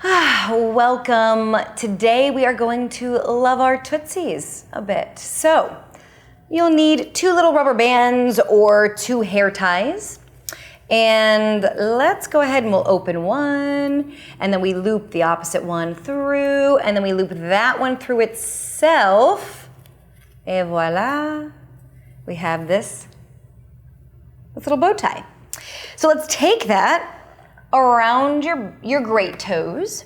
Welcome. Today we are going to love our Tootsies a bit. So you'll need 2 little rubber bands or 2 hair ties. And let's go ahead and we'll open one, and then we loop the opposite one through, and then we loop that one through itself. Et voila. We have this little bow tie. So let's take that around your great toes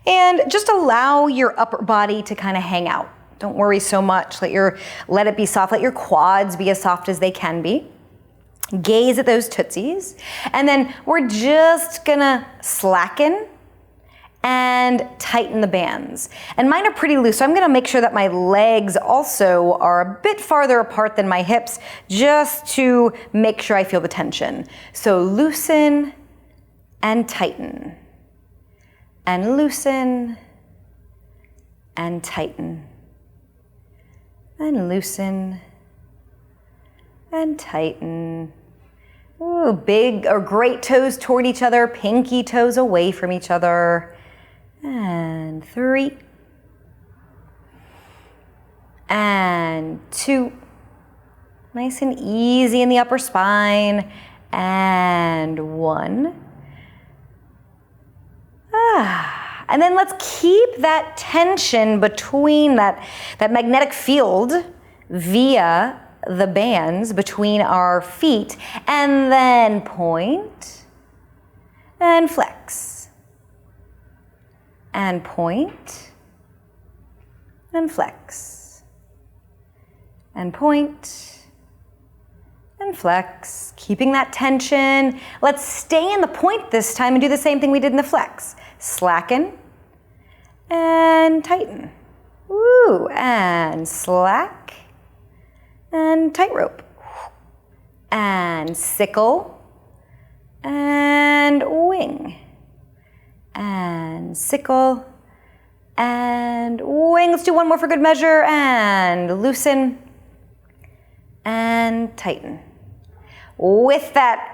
and just allow your upper body to kind of hang out. Don't worry so much. Let it be soft. Let your quads be as soft as they can be. Gaze at those Tootsies. And then we're just gonna slacken and tighten the bands. And mine are pretty loose, so I'm gonna make sure that my legs also are a bit farther apart than my hips, just to make sure I feel the tension. So loosen and tighten. And loosen and tighten. And loosen and tighten. Ooh, big or great toes toward each other, pinky toes away from each other. And 3. And 2. Nice and easy in the upper spine. And 1. And then let's keep that tension between that magnetic field via the bands between our feet, and then point and flex and point and flex and point and flex, keeping that tension. Let's stay in the point this time and do the same thing we did in the flex. Slacken and tighten. Woo, and slack and tightrope. And sickle and wing. And sickle and wing. Let's do one more for good measure. And loosen and tighten. With that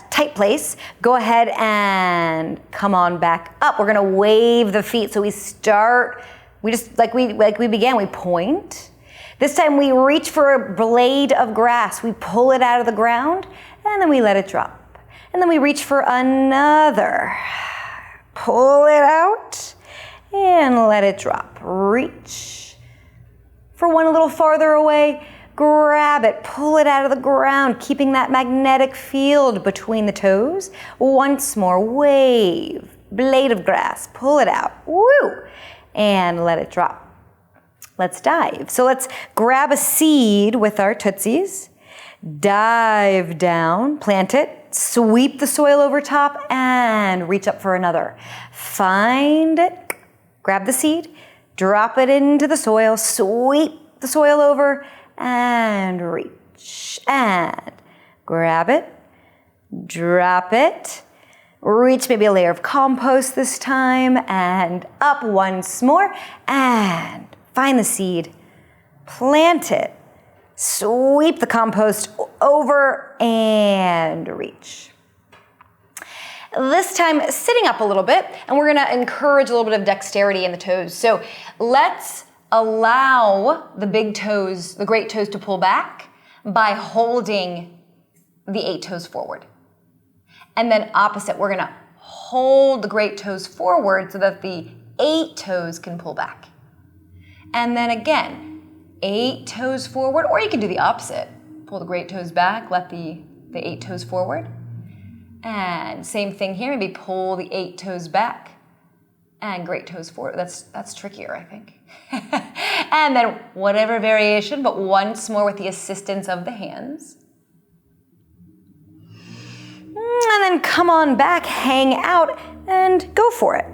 tight place, go ahead and come on back up. We're gonna wave the feet. So we just like we began, we point. This time we reach for a blade of grass. We pull it out of the ground and then we let it drop. And then we reach for another. Pull it out and let it drop. Reach for one a little farther away. Grab it, pull it out of the ground, keeping that magnetic field between the toes. Once more, wave, blade of grass, pull it out, woo, and let it drop. Let's dive. So let's grab a seed with our Tootsies, dive down, plant it, sweep the soil over top, and reach up for another. Find it, grab the seed, drop it into the soil, sweep the soil over, and reach, and grab it, drop it, reach maybe a layer of compost this time, and up once more, and find the seed, plant it, sweep the compost over, and reach. This time, sitting up a little bit, and we're gonna encourage a little bit of dexterity in the toes. So let's allow the big toes, the great toes, to pull back by holding the 8 toes forward. And then opposite, we're gonna hold the great toes forward so that the 8 toes can pull back. And then again, 8 toes forward, or you can do the opposite. Pull the great toes back, let the 8 toes forward. And same thing here, maybe pull the 8 toes back and great toes forward. That's trickier, I think. And then whatever variation, but once more with the assistance of the hands. And then come on back, hang out, and go for it.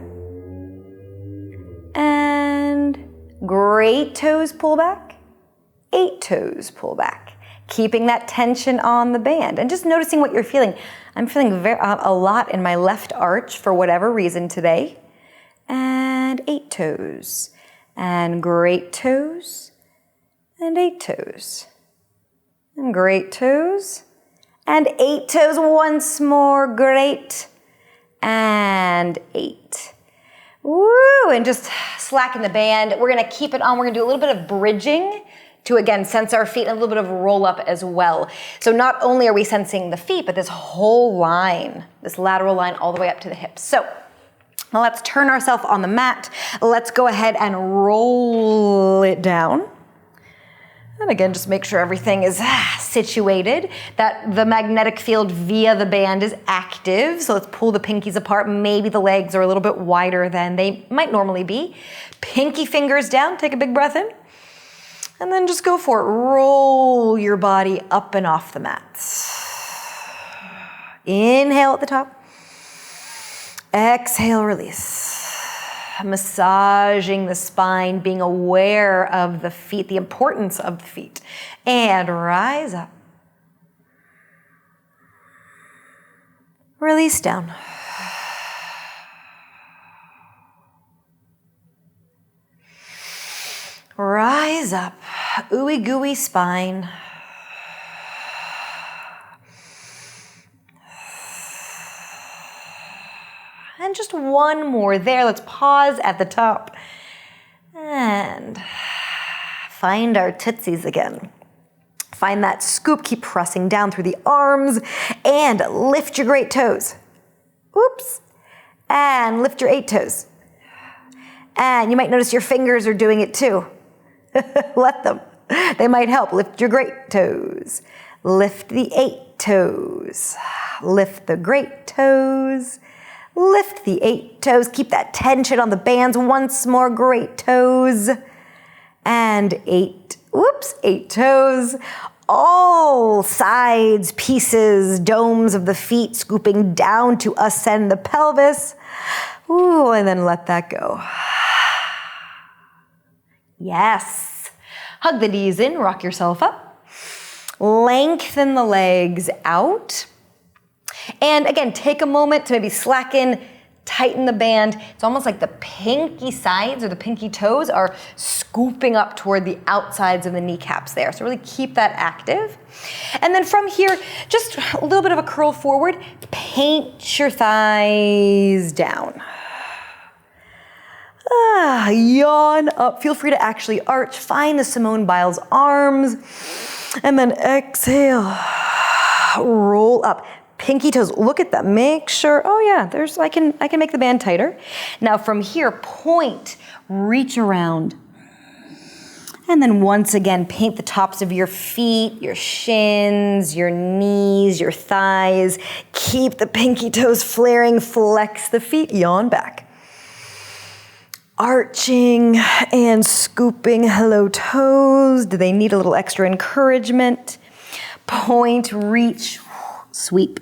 And great toes pull back, 8 toes pull back, keeping that tension on the band and just noticing what you're feeling. I'm feeling a lot in my left arch for whatever reason today. And 8 toes, and great toes, and 8 toes, and great toes, and 8 toes once more, great, and 8. Woo, and just slacken the band. We're gonna keep it on. We're gonna do a little bit of bridging to, again, sense our feet, and a little bit of roll up as well. So not only are we sensing the feet, but this whole line, this lateral line all the way up to the hips. So now let's turn ourselves on the mat. Let's go ahead and roll it down. And again, just make sure everything is situated, that the magnetic field via the band is active. So let's pull the pinkies apart. Maybe the legs are a little bit wider than they might normally be. Pinky fingers down, take a big breath in. And then just go for it. Roll your body up and off the mat. Inhale at the top. Exhale, release. Massaging the spine, being aware of the feet, the importance of the feet. And rise up. Release down. Rise up, ooey gooey spine. And just one more there. Let's pause at the top. And find our Tootsies again. Find that scoop, keep pressing down through the arms and lift your great toes. Oops. And lift your 8 toes. And you might notice your fingers are doing it too. Let them. They might help. Lift your great toes. Lift the 8 toes. Lift the great toes. Lift the 8 toes. Keep that tension on the bands. Once more, great toes. And 8 toes. All sides, pieces, domes of the feet scooping down to ascend the pelvis. Ooh, and then let that go. Yes. Hug the knees in, rock yourself up. Lengthen the legs out. And again, take a moment to maybe slacken, tighten the band. It's almost like the pinky sides or the pinky toes are scooping up toward the outsides of the kneecaps there. So really keep that active. And then from here, just a little bit of a curl forward. Paint your thighs down. Yawn up. Feel free to actually arch. Find the Simone Biles arms. And then exhale. Roll up. Pinky toes. Look at them. Make sure. Oh yeah, I can make the band tighter. Now from here, point, reach around. And then once again, paint the tops of your feet, your shins, your knees, your thighs. Keep the pinky toes flaring. Flex the feet. Yawn back. Arching and scooping. Hello, toes. Do they need a little extra encouragement? Point, reach, sweep.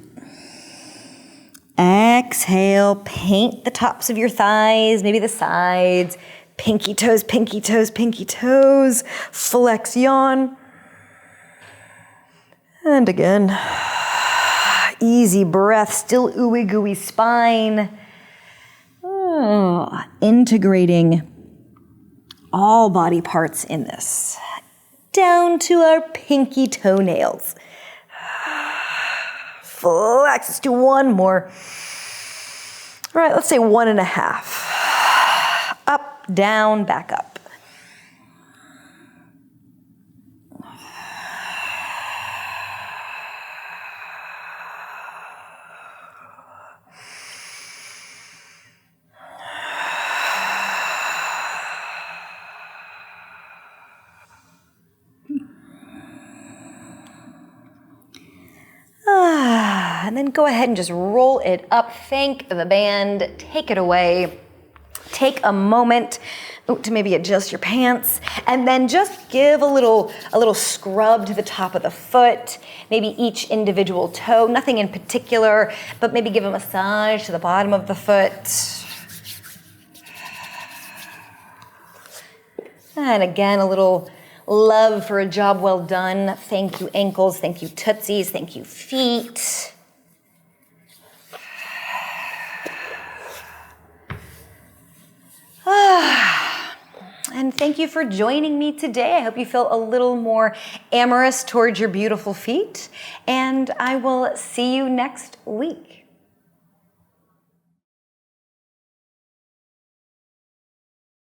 Exhale, paint the tops of your thighs, maybe the sides. Pinky toes, pinky toes, pinky toes. Flex, yawn. And again, easy breath, still ooey gooey spine. Integrating all body parts in this, down to our pinky toenails. Flex, let's do one more. All right, let's say 1.5. Up, down, back up. And then go ahead and just roll it up. Thank the band. Take it away. Take a moment to maybe adjust your pants, and then just give a little scrub to the top of the foot, maybe each individual toe, nothing in particular, but maybe give a massage to the bottom of the foot. And again, a little love for a job well done. Thank you, ankles. Thank you, Tootsies. Thank you, feet. And thank you for joining me today. I hope you feel a little more amorous towards your beautiful feet. And I will see you next week.